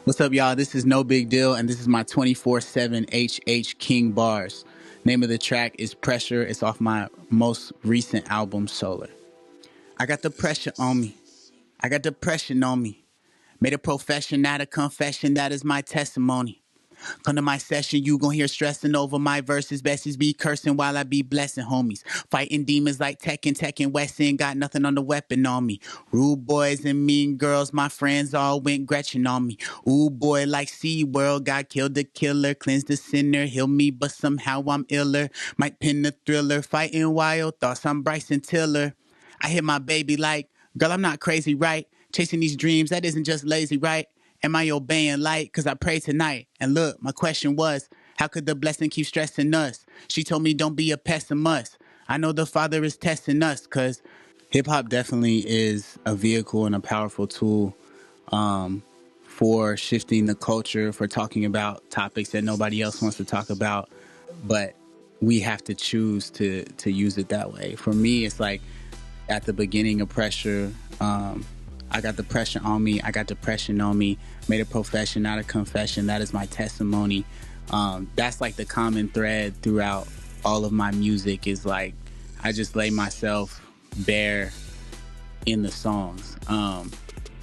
What's up, y'all? This is Nobigdyl, and this is my 24/7 HH King bars. Name of the track is Pressure. It's off my most recent album, Solar. I got the pressure on me. I got depression on me. Made a profession, not a confession. That is my testimony. Come to my session, you gon' hear stressing over my verses. Besties be cursing while I be blessing homies. Fighting demons like Tekken Weston. Got nothing on the weapon on me. Rude boys and mean girls, my friends all went Gretchen on me. Ooh boy like SeaWorld, God killed the killer. Cleansed the sinner, heal me, but somehow I'm iller. Might pin the thriller, fighting wild thoughts, I'm Bryson Tiller. I hit my baby like, girl, I'm not crazy, right? Chasing these dreams, that isn't just lazy, right? Am I obeying light? Because I prayed tonight. And look, my question was, how could the blessing keep stressing us? She told me don't be a pessimist. I know the Father is testing us because hip-hop definitely is a vehicle and a powerful tool for shifting the culture, for talking about topics that nobody else wants to talk about. But we have to choose to use it that way. For me, it's like at the beginning of Pressure, I got the pressure on me. I got depression on me. Made a profession, not a confession. That is my testimony. That's like the common thread throughout all of my music is like, I just lay myself bare in the songs.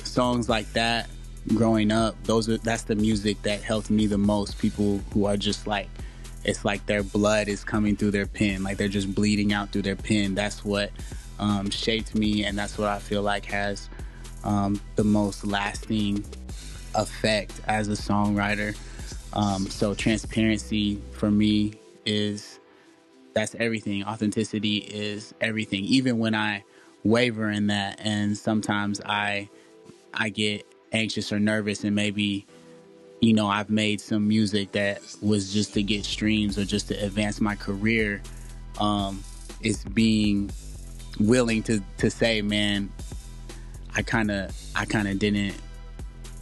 Songs like that, growing up, that's the music that helped me the most. People who are just like, it's like their blood is coming through their pen, like they're just bleeding out through their pen. That's what shaped me, and that's what I feel like has the most lasting effect as a songwriter. So transparency for me that's everything. Authenticity is everything. Even when I waver in that, and sometimes I get anxious or nervous, and maybe I've made some music that was just to get streams or just to advance my career. It's being willing to say, man, I kind of didn't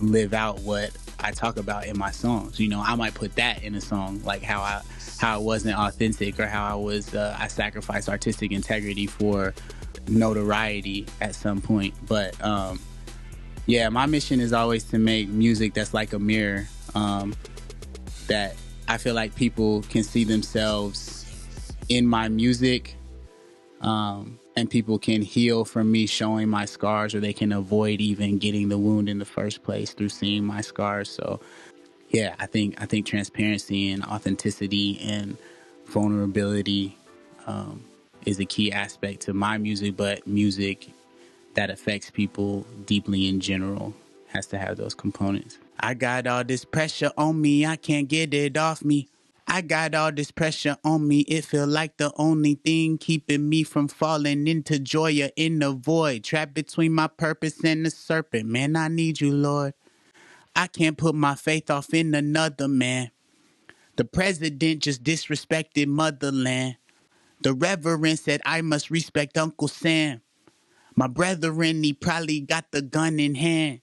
live out what I talk about in my songs. I might put that in a song, like how it wasn't authentic, or how I sacrificed artistic integrity for notoriety at some point. But yeah, my mission is always to make music that's like a mirror, that I feel like people can see themselves in my music, and people can heal from me showing my scars, or they can avoid even getting the wound in the first place through seeing my scars. So yeah, I think transparency and authenticity and vulnerability is a key aspect to my music, but music that affects people deeply in general has to have those components. I got all this pressure on me, I can't get it off me. I got all this pressure on me, it feel like the only thing keeping me from falling into joy or in the void. Trapped between my purpose and the serpent, man, I need you, Lord. I can't put my faith off in another man. The president just disrespected motherland. The reverend said I must respect Uncle Sam. My brethren, he probably got the gun in hand.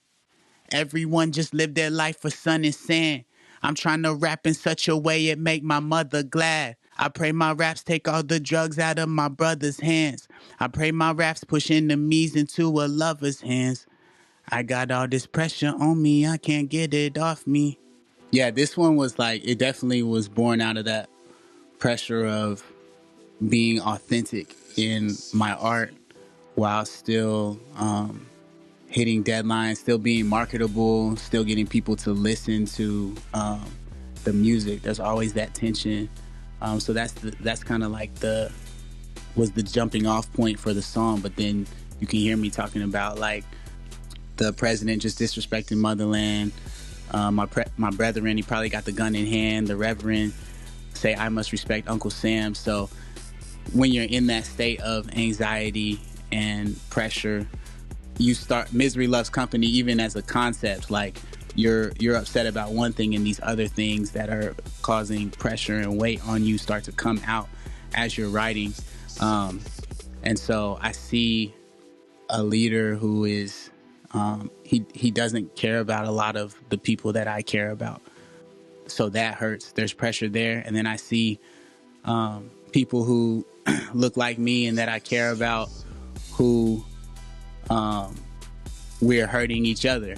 Everyone just live their life for sun and sand. I'm trying to rap in such a way it make my mother glad. I pray my raps take all the drugs out of my brother's hands. I pray my raps push enemies into a lover's hands. I got all this pressure on me, I can't get it off me. Yeah, this one was like, it definitely was born out of that pressure of being authentic in my art while still hitting deadlines, still being marketable, still getting people to listen to the music. There's always that tension. So that's kind of like was the jumping off point for the song. But then you can hear me talking about like the president just disrespecting motherland. My brethren, he probably got the gun in hand. The reverend say I must respect Uncle Sam. So when you're in that state of anxiety and pressure, you start misery loves company. Even as a concept, like you're upset about one thing, and these other things that are causing pressure and weight on you start to come out as you're writing. And so I see a leader who is he doesn't care about a lot of the people that I care about, so that hurts. There's pressure there. And then I see people who look like me and that I care about, who we're hurting each other,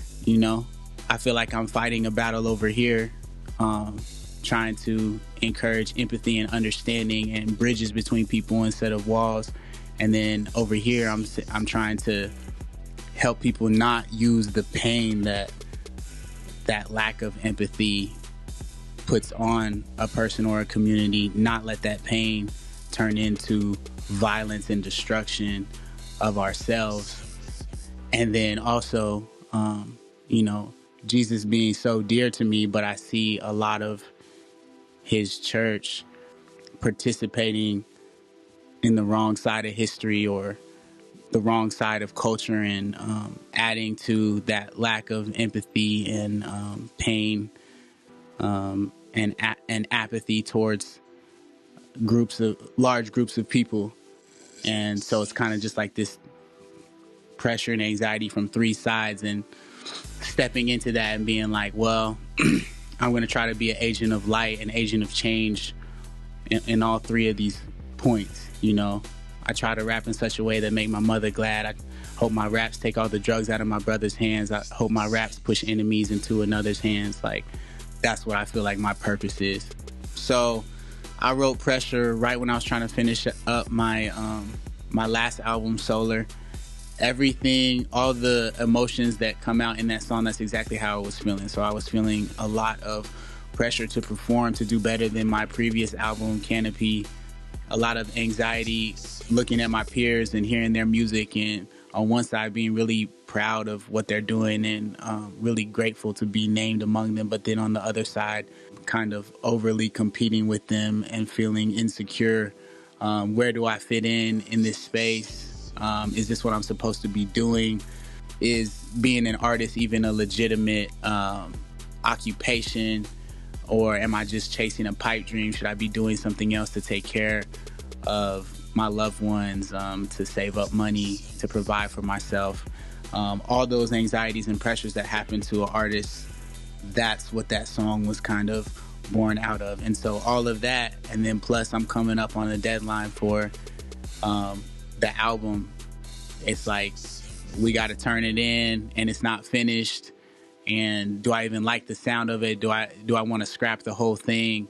I feel like I'm fighting a battle over here, trying to encourage empathy and understanding and bridges between people instead of walls. And then over here, I'm trying to help people not use the pain that lack of empathy puts on a person or a community, not let that pain turn into violence and destruction of ourselves. And then also, you know, Jesus being so dear to me, but I see a lot of his church participating in the wrong side of history or the wrong side of culture, and adding to that lack of empathy and pain, and apathy towards large groups of people. And so it's kind of just like this pressure and anxiety from three sides, and stepping into that and being like, well, I'm going to try to be an agent of light, an agent of change in all three of these points. You know, I try to rap in such a way that make my mother glad. I hope my raps take all the drugs out of my brother's hands. I hope my raps push enemies into another's hands. Like, that's what I feel like my purpose is. So I wrote Pressure right when I was trying to finish up my my last album, Solar. Everything, all the emotions that come out in that song, that's exactly how I was feeling. So I was feeling a lot of pressure to perform, to do better than my previous album, Canopy. A lot of anxiety looking at my peers and hearing their music, and on one side being really proud of what they're doing and really grateful to be named among them, but then on the other side kind of overly competing with them and feeling insecure. Where do I fit in this space? Is this what I'm supposed to be doing? Is being an artist even a legitimate occupation? Or am I just chasing a pipe dream? Should I be doing something else to take care of my loved ones, to save up money, to provide for myself? All those anxieties and pressures that happen to an artist, that's what that song was kind of born out of. And so all of that, and then plus I'm coming up on a deadline for the album. It's like, we got to turn it in, and it's not finished. And do I even like the sound of it? Do I want to scrap the whole thing?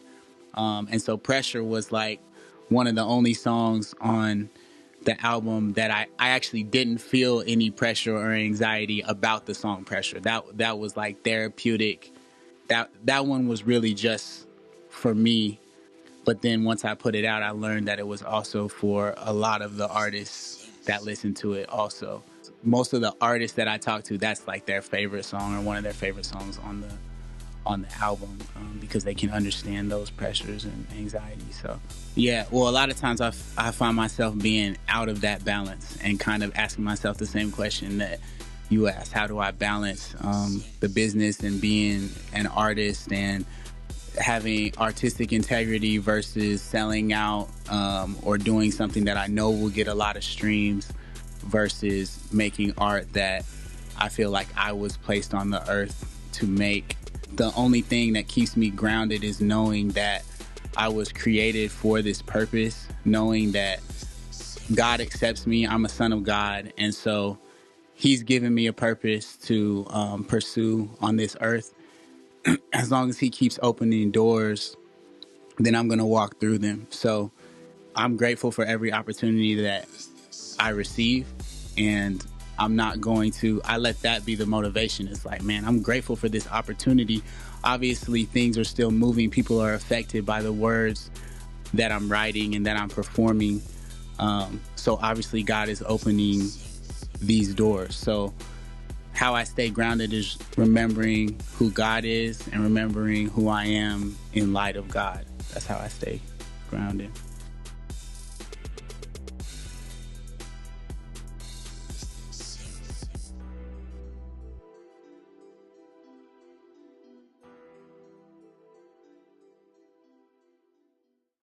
And so Pressure was like one of the only songs on the album that I actually didn't feel any pressure or anxiety about the song Pressure. That was like therapeutic. That one was really just for me. But then once I put it out, I learned that it was also for a lot of the artists that listen to it also. Most of the artists that I talk to, that's like their favorite song or one of their favorite songs on the album, because they can understand those pressures and anxieties. So yeah, well, a lot of times I find myself being out of that balance and kind of asking myself the same question that you asked: how do I balance the business and being an artist and having artistic integrity versus selling out, or doing something that I know will get a lot of streams versus making art that I feel like I was placed on the earth to make. The only thing that keeps me grounded is knowing that I was created for this purpose, knowing that God accepts me. I'm a son of God, and so he's given me a purpose to pursue on this earth. As long as he keeps opening doors, then I'm going to walk through them. So I'm grateful for every opportunity that I receive, and I'm not going to, I let that be the motivation. It's like, man, I'm grateful for this opportunity. Obviously, things are still moving. People are affected by the words that I'm writing and that I'm performing. So obviously, God is opening these doors. So how I stay grounded is remembering who God is and remembering who I am in light of God. That's how I stay grounded.